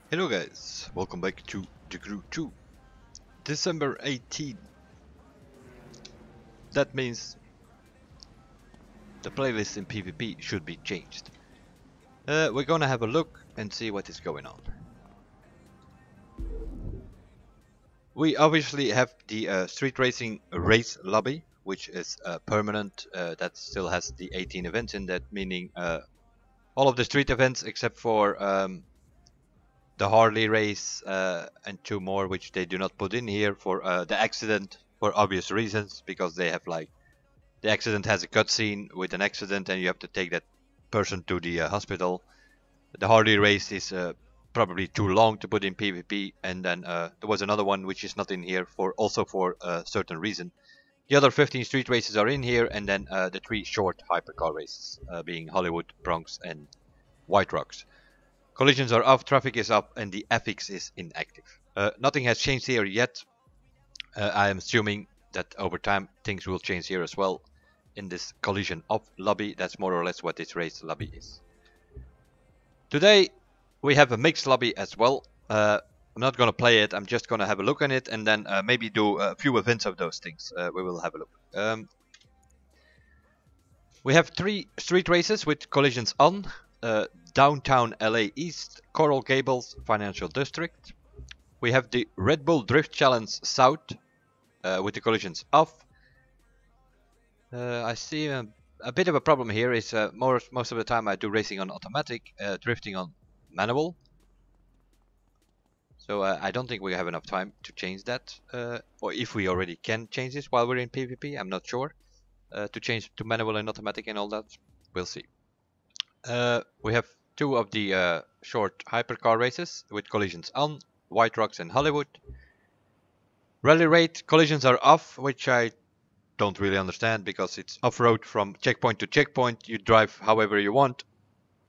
Hello guys, welcome back to The Crew 2. December 18. That means the playlist in PvP should be changed. We're gonna have a look and see what is going on. We obviously have the street racing race lobby, which is permanent. That still has the 18 events in that, meaning all of the street events except for the Harley race and two more which they do not put in here for the accident, for obvious reasons, because they have like the accident has a cutscene with an accident and you have to take that person to the hospital. The Harley race is probably too long to put in PvP, and then there was another one which is not in here for a certain reason. The other 15 street races are in here, and then the 3 short hypercar races, being Hollywood, Bronx and White Rocks. Collisions are off, traffic is up, and the FX is inactive. Nothing has changed here yet. I am assuming that over time things will change here as well. In this collision off lobby, that's more or less what this race lobby is. Today we have a mixed lobby as well. I'm not gonna play it, I'm just gonna have a look on it and then maybe do a few events of those things. We will have a look. We have 3 street races with collisions on. Downtown LA East, Coral Gables Financial District. We have the Red Bull Drift Challenge South with the collisions off. I see a bit of a problem here is most of the time I do racing on automatic, drifting on manual. So I don't think we have enough time to change that, or if we already can change this while we're in PvP, I'm not sure. To change to manual and automatic and all that, we'll see. We have 2 of the short hypercar races with collisions on, White Rocks and Hollywood. Rally rate collisions are off, which I don't really understand because it's off-road from checkpoint to checkpoint. You drive however you want,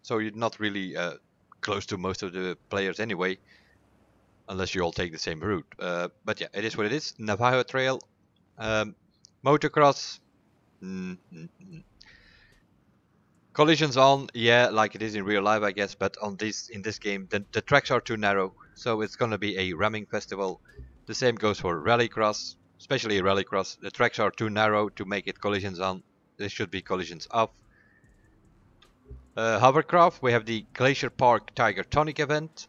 so you're not really close to most of the players anyway, unless you all take the same route. But yeah, it is what it is. Navajo Trail, Motocross. Collisions on, yeah, like it is in real life, I guess, but in this game, the tracks are too narrow, so it's gonna be a ramming festival. The same goes for Rallycross, especially Rallycross. The tracks are too narrow to make it collisions on. This should be collisions off. Hovercraft, we have the Glacier Park Tiger Tonic event.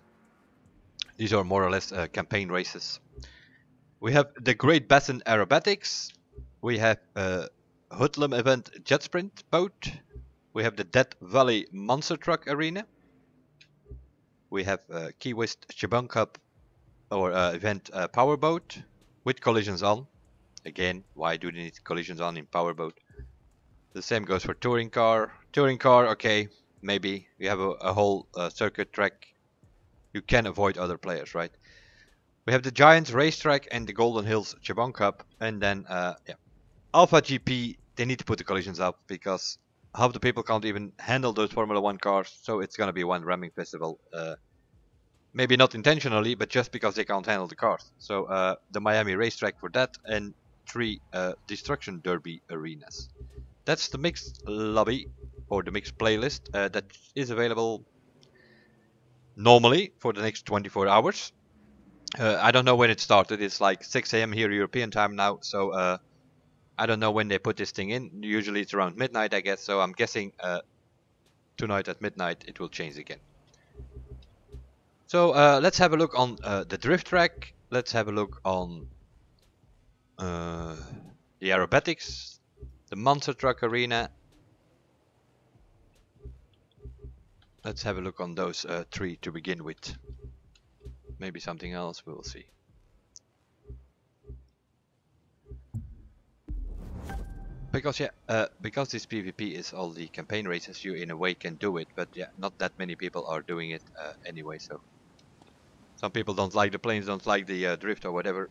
These are more or less campaign races. We have the Great Basin Aerobatics. We have Hoodlum event Jet Sprint boat. We have the Death Valley Monster Truck Arena. We have Key West Shebang Cup or event Powerboat with collisions on. Again, why do they need collisions on in Powerboat? The same goes for Touring Car. Touring Car, okay, maybe. You have a whole circuit track. You can avoid other players, right? We have the Giants Racetrack and the Golden Hills Shebang Cup. And then, yeah, Alpha GP, they need to put the collisions up because half the people can't even handle those Formula 1 cars, so it's gonna be one ramming festival. Maybe not intentionally, but just because they can't handle the cars. So the Miami racetrack for that, and 3 Destruction Derby arenas. That's the mixed lobby, or the mixed playlist, that is available normally for the next 24 hours. I don't know when it started, it's like 6 AM here European time now, so I don't know when they put this thing in. Usually it's around midnight, I guess. So I'm guessing tonight at midnight it will change again. So let's have a look on the drift track. Let's have a look on the aerobatics, the monster truck arena. Let's have a look on those 3 to begin with. Maybe something else, we will see. Because yeah, because this PvP is all the campaign races, you in a way can do it, but yeah, not that many people are doing it anyway. So some people don't like the planes, don't like the drift or whatever.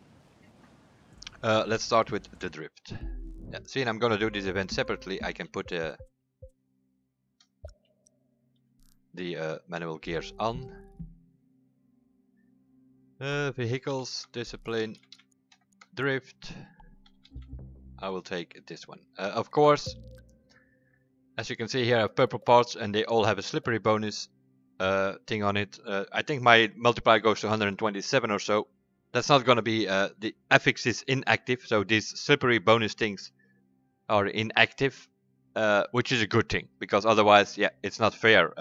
Let's start with the drift. Yeah, seeing I'm gonna do this event separately, I can put the manual gears on. Vehicles, discipline, drift. I will take this one. Of course, as you can see here, I have purple parts and they all have a slippery bonus. thing on it. I think my multiplier goes to 127 or so. That's not going to be, the affix is inactive, so these slippery bonus things are inactive, which is a good thing, because otherwise, yeah, it's not fair.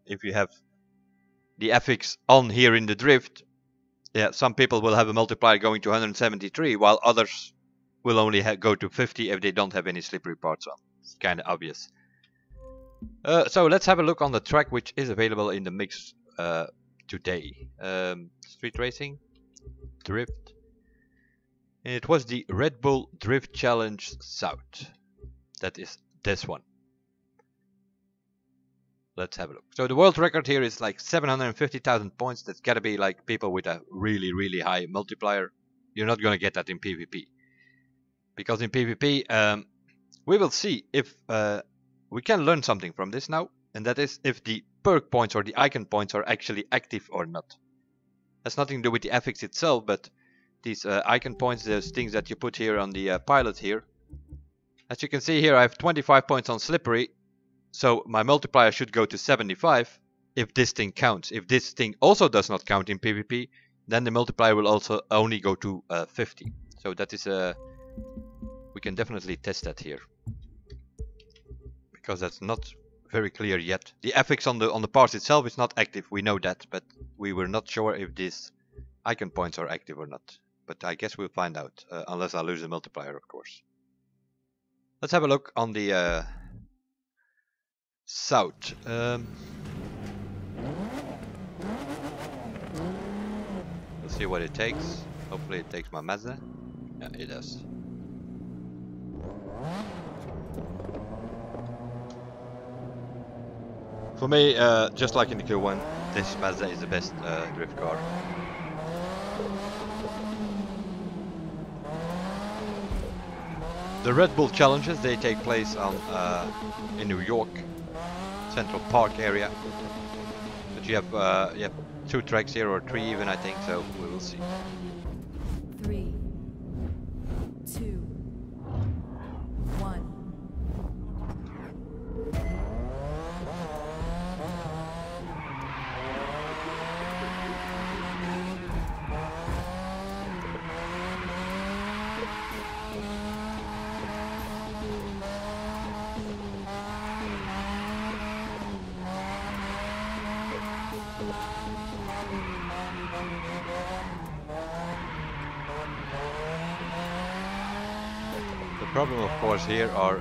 If you have the affix on here in the drift, yeah, some people will have a multiplier going to 173, while others will only go to 50 if they don't have any slippery parts on. It's kind of obvious. So let's have a look on the track which is available in the mix today. Street racing, drift. It was the Red Bull Drift Challenge South. That is this one. Let's have a look. So the world record here is like 750,000 points. That's gotta be like people with a really, really high multiplier. You're not gonna get that in PvP. Because in PvP, we will see if we can learn something from this now. And that is if the perk points or the icon points are actually active or not. That's nothing to do with the affix itself, but these icon points, those things that you put here on the pilot here. As you can see here, I have 25 points on slippery. So my multiplier should go to 75 if this thing counts. If this thing also does not count in PvP, then the multiplier will also only go to 50. So that is we can definitely test that here, because that's not very clear yet. The affix on the parts itself is not active, we know that, but we were not sure if these icon points are active or not. But I guess we'll find out, unless I lose the multiplier, of course. Let's have a look on the South. Let's see what it takes. Hopefully it takes my Mazda. Yeah, it does. For me, just like in the Q1, this Mazda is the best drift car. The Red Bull challenges, they take place on in New York, Central Park area. But you have 2 tracks here, or 3 even, I think. So we will see. 3, 2, 1. The problem, of course, here are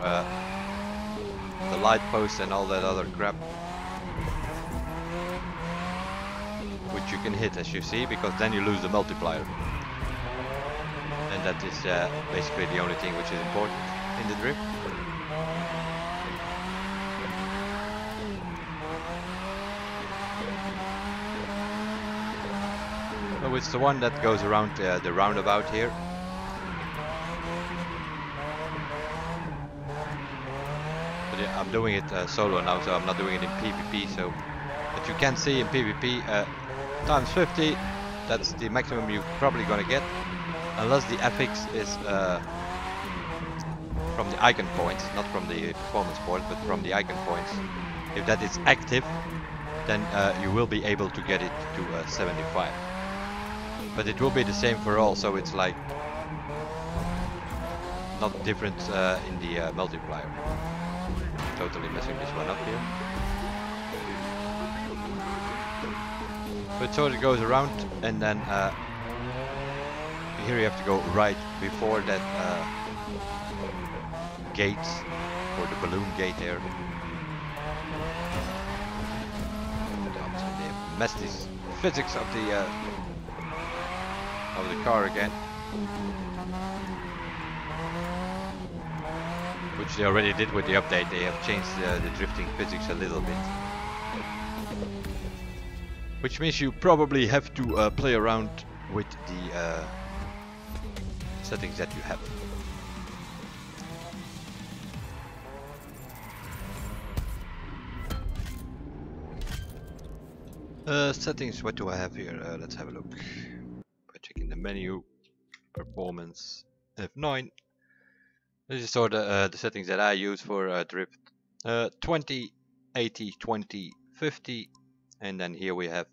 the light posts and all that other crap, which you can hit, as you see, because then you lose the multiplier. And that is basically the only thing which is important in the drift. So it's the one that goes around the roundabout here. But yeah, I'm doing it solo now, so I'm not doing it in PvP. So, but you can see in PvP times 50. That's the maximum you're probably gonna get, unless the affix is from the icon points, not from the performance points, but from the icon points. If that is active, then you will be able to get it to 75. But it will be the same for all, so it's like not different in the multiplier. Totally messing this one up here. But so it goes around, and then here you have to go right before that gate, or the balloon gate there. They messed this physics of the car again, which they already did with the update. They have changed the drifting physics a little bit, which means you probably have to play around with the settings that you have. Settings, what do I have here? Let's have a look. Checking the menu, performance, F9. This is sort of the settings that I use for drift. 20, 80, 20, 50, And then here we have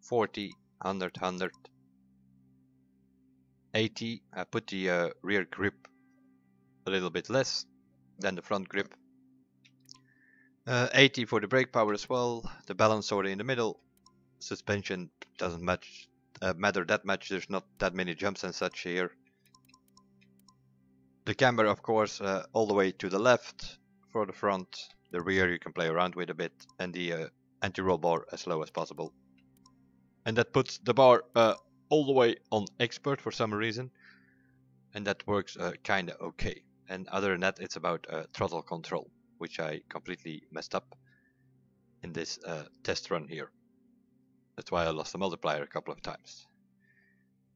40, 100, 100, 80. I put the rear grip a little bit less than the front grip. 80 for the brake power as well. The balance sort of in the middle. Suspension doesn't matter that much. There's not that many jumps and such here. The camber, of course, all the way to the left for the front. The rear you can play around with a bit, and the anti-roll bar as low as possible. And that puts the bar all the way on expert for some reason, and that works kinda okay. And other than that, it's about throttle control, which I completely messed up in this test run here. That's why I lost the multiplier a couple of times.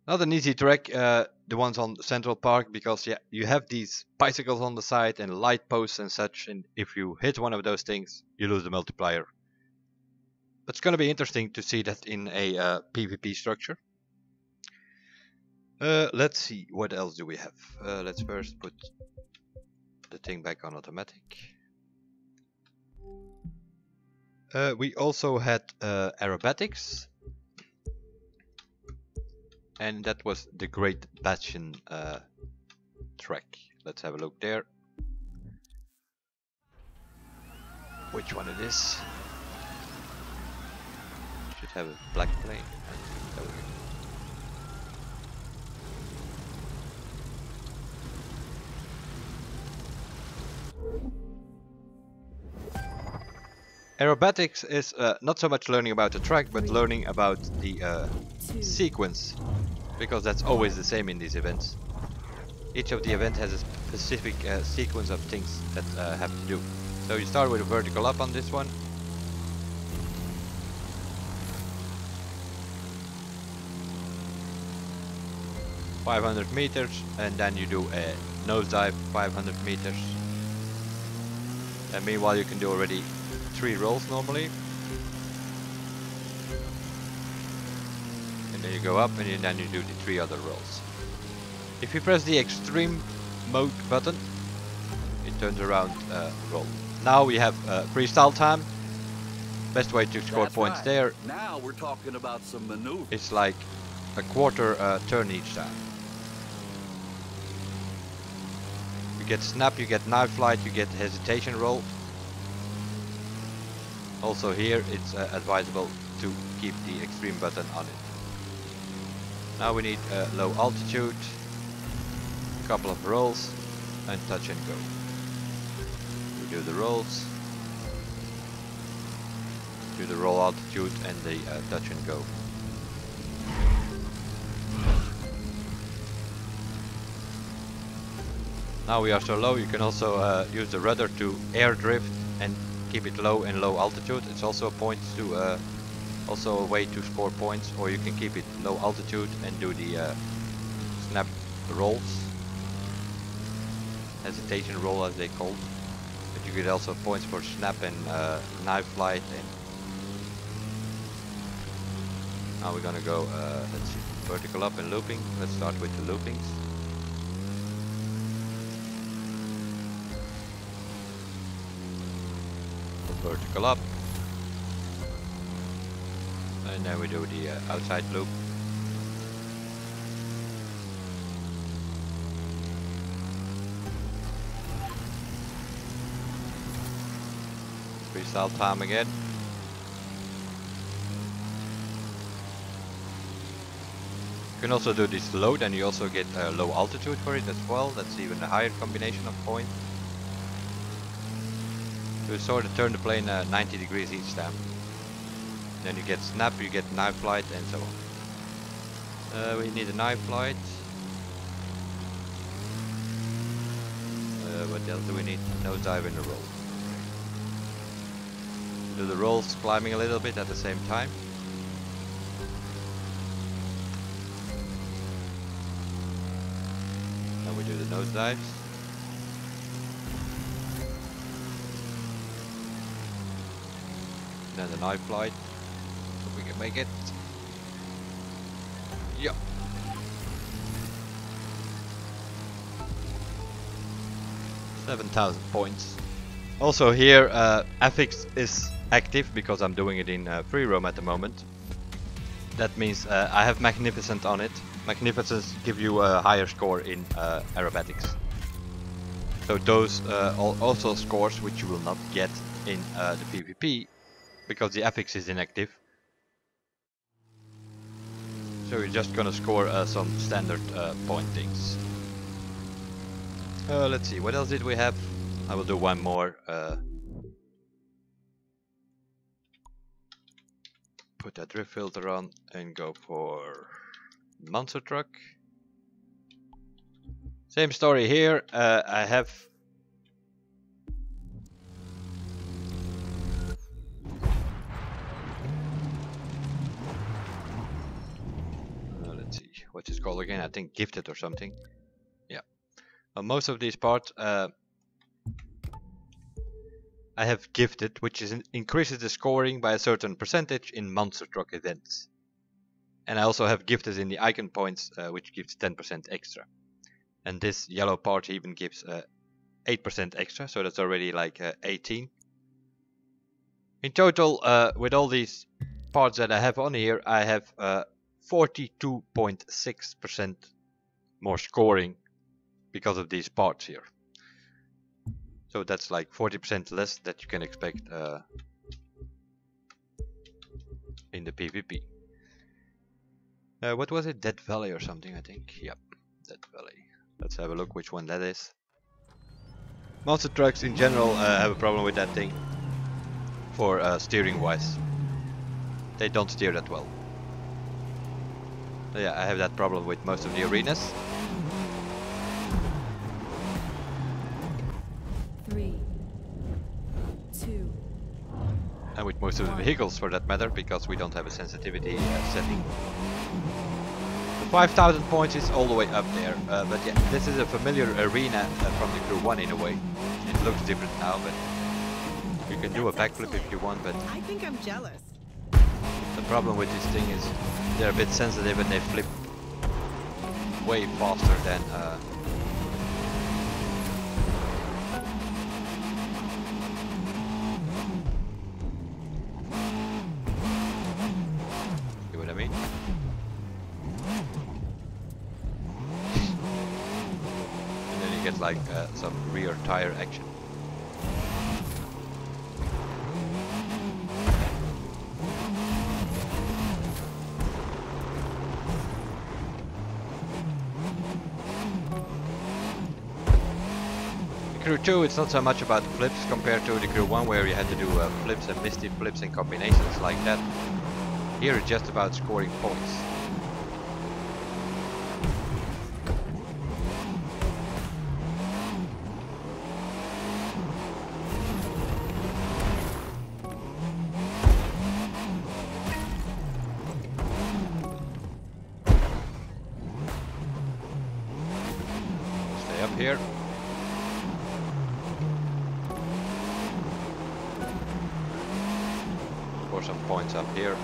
Not an easy track, the ones on Central Park, because yeah, you have these bicycles on the side and light posts and such, and if you hit one of those things, you lose the multiplier. It's going to be interesting to see that in a PvP structure. Let's see, what else do we have? Let's first put the thing back on automatic. We also had Aerobatics. And that was the Great Bastion track. Let's have a look there. Which one it is? Should have a black plane. There we go. Aerobatics is not so much learning about the track, but learning about the sequence. Because that's always the same in these events. Each of the event has a specific sequence of things that have to do. So you start with a vertical up on this one. .500 meters, and then you do a nosedive 500 meters. And meanwhile you can do already 3 rolls normally. And then you go up, and then you do the 3 other rolls. If you press the extreme mode button, it turns around roll. Now we have freestyle time. Best way to score points there. Now we're talking about some maneuver. It's like a quarter turn each time. You get snap, you get knife flight, you get hesitation roll. Also here it's advisable to keep the extreme button on it. Now we need low altitude, a couple of rolls, and touch and go. We do the rolls, do the roll altitude and the touch and go. Now we are so low, you can also use the rudder to air drift and keep it low and low altitude. It's also a point to also a way to score points, or you can keep it low altitude and do the snap rolls, hesitation roll as they call. But you get also points for snap and knife flight. And now we're gonna go let's see, vertical up and looping. Let's start with the loopings. Vertical up. And then we do the outside loop. Freestyle time again. You can also do this low, and you also get low altitude for it as well. That's even a higher combination of points. You sort of turn the plane 90 degrees each time. Then you get snap, you get knife flight, and so on. We need a knife flight. What else do we need? Nosedive and a roll. Do the rolls climbing a little bit at the same time. Then we do the nosedives. And then the knife flight. Hope we can make it. Yeah. $7,000 points. Also here, FX is active because I'm doing it in free roam at the moment. That means I have Magnificent on it. Magnificence give you a higher score in Aerobatics. So those also scores which you will not get in the PvP because the affix is inactive. So you're just gonna score some standard point things. Let's see, what else did we have? I will do one more. Put that drift filter on and go for monster truck. Same story here. I have let's see, what's it called again? I think gifted or something. Yeah. Most of these parts I have gifted, which increases the scoring by a certain percentage in monster truck events. And I also have gifted in the icon points, which gives 10% extra. And this yellow part even gives 8% extra, so that's already like 18. In total, with all these parts that I have on here, I have 42.6% more scoring because of these parts here. So that's like 40% less that you can expect in the PvP. What was it? Dead Valley or something, I think. Yep, Dead Valley. Let's have a look which one that is. Monster trucks in general have a problem with that thing. For steering wise. They don't steer that well. So yeah, I have that problem with most of the arenas. 3, 2, And with most of the vehicles for that matter, because we don't have a sensitivity setting. The 5000 points is all the way up there, but yeah, this is a familiar arena from the Crew 1 in a way. It looks different now, but you can do a backflip if you want, but I think I'm jealous. the problem with this thing is they're a bit sensitive and they flip way faster than see what I mean? And then you get like some rear tire action. Crew 2, it's not so much about the flips compared to the Crew 1 where you had to do flips and misty flips and combinations like that. Here it's just about scoring points. Stay up here. For some points up here.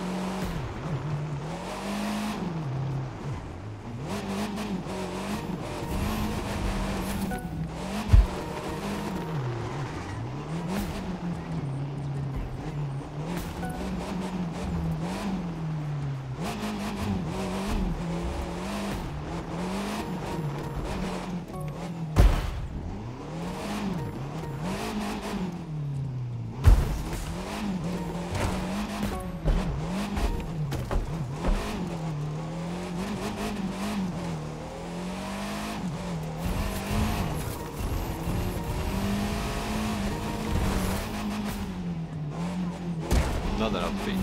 Not enough speed.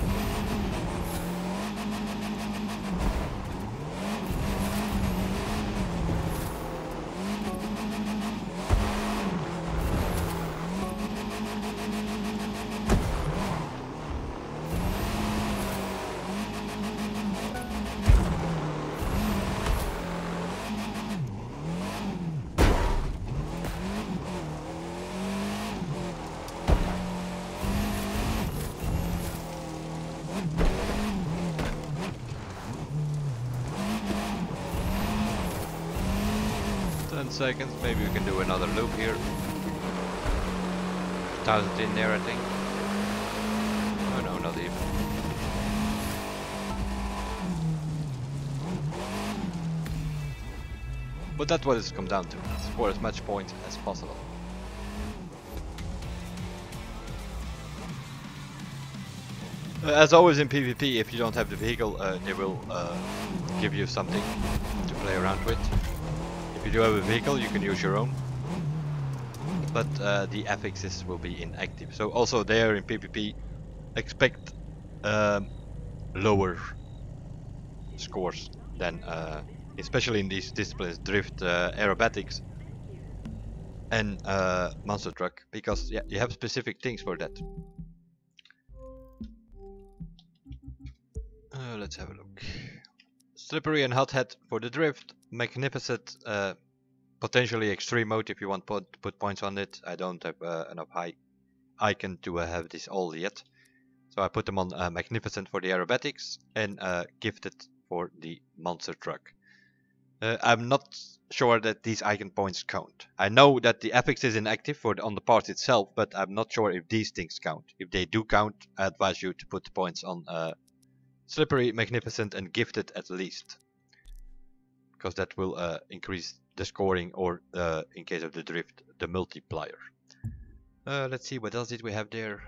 Seconds, maybe we can do another loop here. 1000 in there, I think. But that's what it's come down to. Score as much points as possible. As always in PvP, if you don't have the vehicle, they will give you something to play around with. If you do have a vehicle, you can use your own. But the affixes will be inactive. So also there in PvP, expect lower scores than, especially in these disciplines, drift, aerobatics, and monster truck, because yeah, you have specific things for that. Let's have a look. Slippery and hot head for the drift. Magnificent, potentially extreme mode if you want to put points on it. I don't have enough high icon to have this all yet. So I put them on magnificent for the aerobatics and gifted for the monster truck. I'm not sure that these icon points count. I know that the affix is inactive for on the part itself, but I'm not sure if these things count. If they do count, I advise you to put the points on slippery, magnificent, and gifted at least, because that will increase the scoring, or in case of the drift, the multiplier. Let's see, what else did we have there?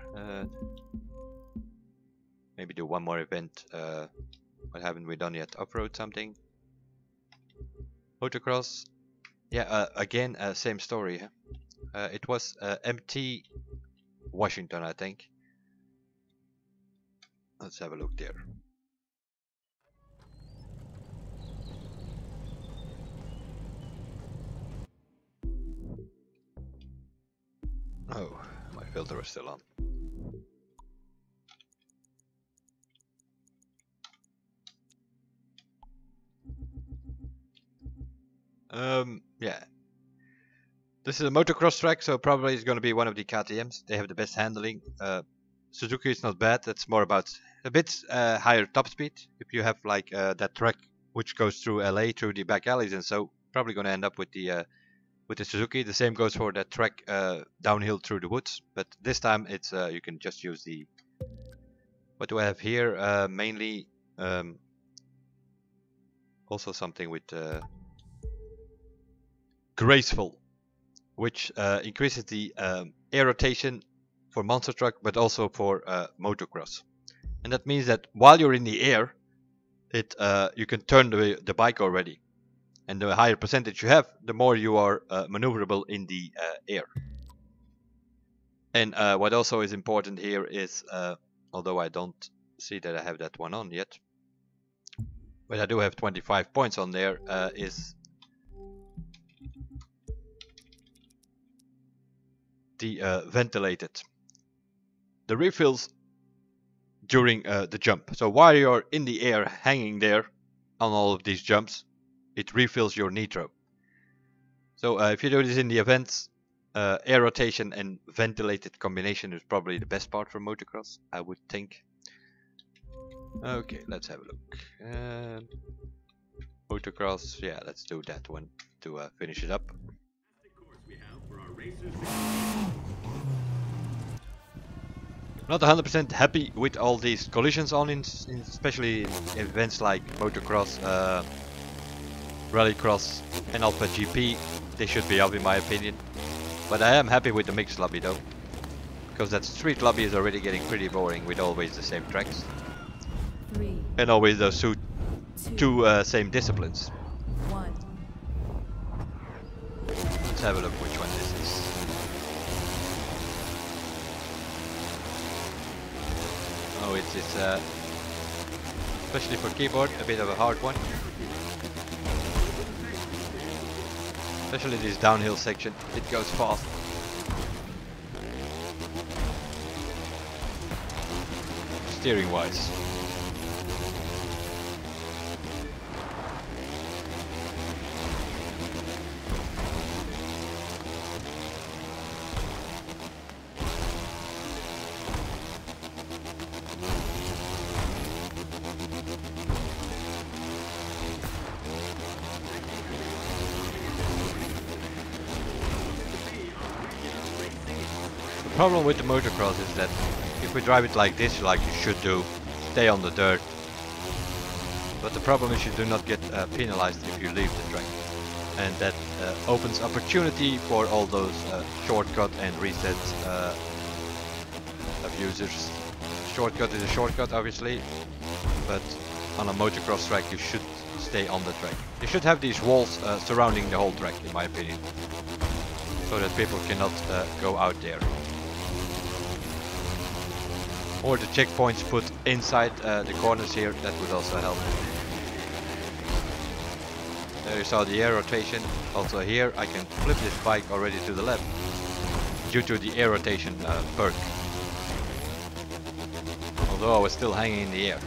Maybe do one more event. What haven't we done yet? Off-road something. Motocross. Yeah, again, same story. Huh? It was MT Washington, I think. Let's have a look there. Oh, my filter is still on. Yeah. This is a motocross track, so probably it's going to be one of the KTM's. They have the best handling. Suzuki is not bad. That's more about a bit higher top speed. If you have like that track which goes through LA, through the back alleys, and so probably going to end up with the Suzuki. The same goes for that track downhill through the woods. But this time it's you can just use the. What do I have here? Mainly also something with graceful, which increases the air rotation for monster truck, but also for motocross. And that means that while you're in the air, it you can turn the bike already. And the higher percentage you have, the more you are maneuverable in the air. And what also is important here is, although I don't see that I have that one on yet, but I do have 25 points on there, is the ventilated. The refills during the jump. So while you're in the air hanging there on all of these jumps, it refills your nitro. So if you do this in the events, air rotation and ventilated combination is probably the best part for motocross, I would think. Okay, let's have a look. Motocross, yeah, let's do that one to finish it up. Not 100% happy with all these collisions on, especially in events like motocross, rallycross and Alpha GP. They should be up in my opinion. But I am happy with the mixed lobby though, because that street lobby is already getting pretty boring with always the same tracks. And always those two same disciplines. Let's have a look which one this is. Oh, it's especially for keyboard, a bit of a hard one. Especially this downhill section, it goes fast. Steering wise. The problem with the motocross is that if we drive it like this, like you should do, stay on the dirt. But the problem is you do not get penalized if you leave the track. and that opens opportunity for all those shortcut and reset abusers. Shortcut is a shortcut, obviously, but on a motocross track you should stay on the track. You should have these walls surrounding the whole track, in my opinion, so that people cannot go out there. Or the checkpoints put inside the corners here, that would also help. There you saw the air rotation. Also here I can flip this bike already to the left due to the air rotation perk. Although I was still hanging in the air.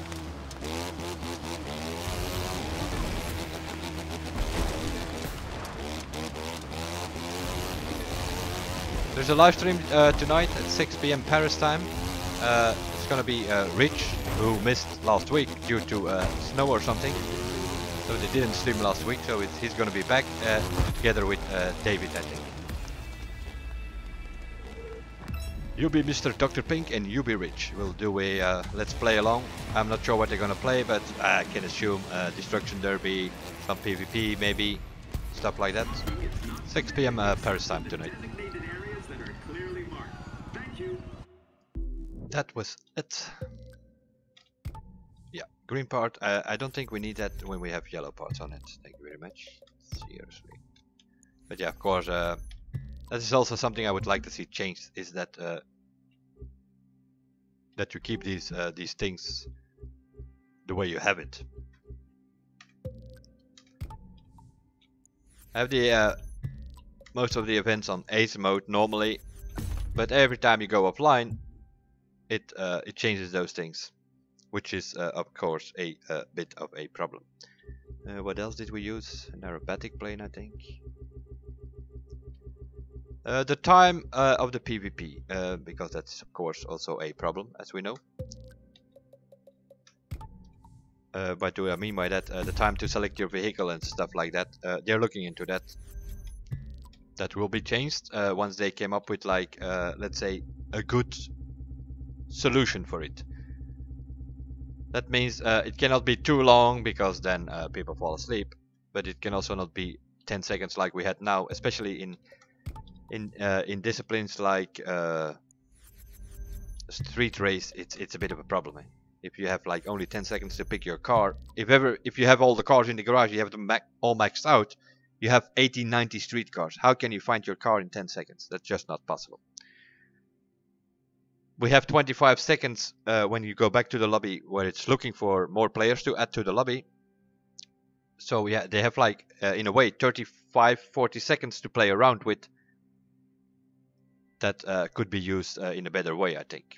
There's a live stream tonight at 6 PM Paris time. It's gonna be Rich, who missed last week due to snow or something. So they didn't stream last week, so he's gonna be back together with David, I think. You be Mr. Dr. Pink and you be Rich. We'll do a let's play along. I'm not sure what they're gonna play, but I can assume Destruction Derby, some PvP maybe, stuff like that. 6 PM Paris time tonight. That was it. Yeah, green part. I don't think we need that when we have yellow parts on it. Thank you very much. Seriously. But yeah, of course, that is also something I would like to see changed. Is that that you keep these things the way you have it. I have the most of the events on ace mode normally, but every time you go offline, it changes those things, which is of course a bit of a problem. What else did we use? An aerobatic plane, I think. The time of the PvP, because that's of course also a problem, as we know. What do I mean by that? The time to select your vehicle and stuff like that. They're looking into that. That will be changed once they came up with, like, let's say, a good solution for it. That means it cannot be too long, because then people fall asleep. But it can also not be 10 seconds like we had now, especially in disciplines like street race. It's a bit of a problem. If you have like only 10 seconds to pick your car, if you have all the cars in the garage, you have them all maxed out. You have 80, 90 street cars. How can you find your car in 10 seconds? That's just not possible. We have 25 seconds when you go back to the lobby, where it's looking for more players to add to the lobby. So yeah, they have, like, in a way, 35, 40 seconds to play around with. That could be used in a better way, I think.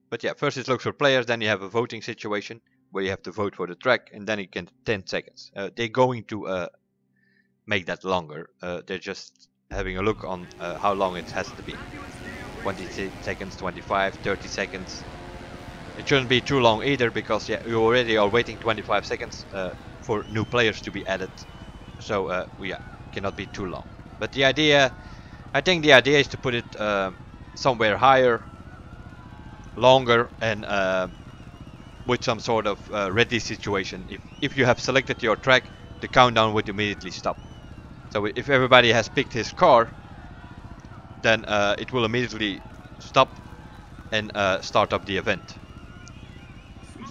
But yeah, first it looks for players, then you have a voting situation where you have to vote for the track, and then you get 10 seconds. They're going to make that longer. They're just having a look on how long it has to be. 20 seconds, 25, 30 seconds. It shouldn't be too long either, because yeah, you already are waiting 25 seconds for new players to be added. So yeah, cannot be too long. But the idea, I think the idea is to put it somewhere higher, longer, and with some sort of ready situation. If you have selected your track, the countdown would immediately stop. So if everybody has picked his car, then it will immediately stop and start up the event.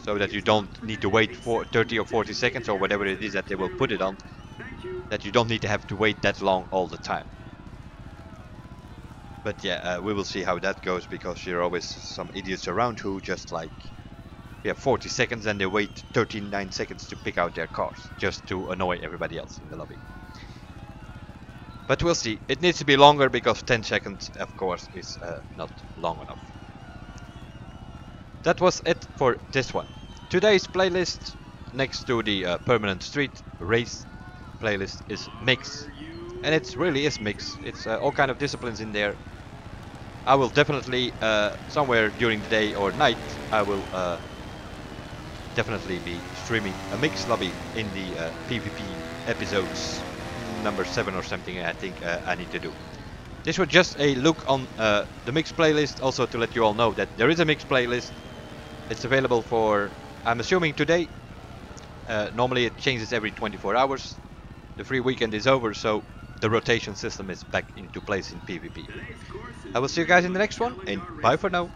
So that you don't need to wait for 30 or 40 seconds or whatever it is that they will put it on. That you don't need to have to wait that long all the time. But yeah, we will see how that goes, because there are always some idiots around who just, like, yeah, 40 seconds and they wait 39 seconds to pick out their cars, just to annoy everybody else in the lobby. But we'll see. It needs to be longer, because 10 seconds, of course, is not long enough. That was it for this one. Today's playlist, next to the permanent street race playlist, is mix, and it really is mix. It's all kind of disciplines in there. I will definitely somewhere during the day or night, I will definitely be streaming a mix lobby in the PvP episodes number 7 or something. I think I need to do. This was just a look on the mix playlist, also to let you all know that there is a mix playlist. It's available for, I'm assuming, today, Normally it changes every 24 hours. The free weekend is over, so the rotation system is back into place in PvP. I will see you guys in the next one, and bye for now.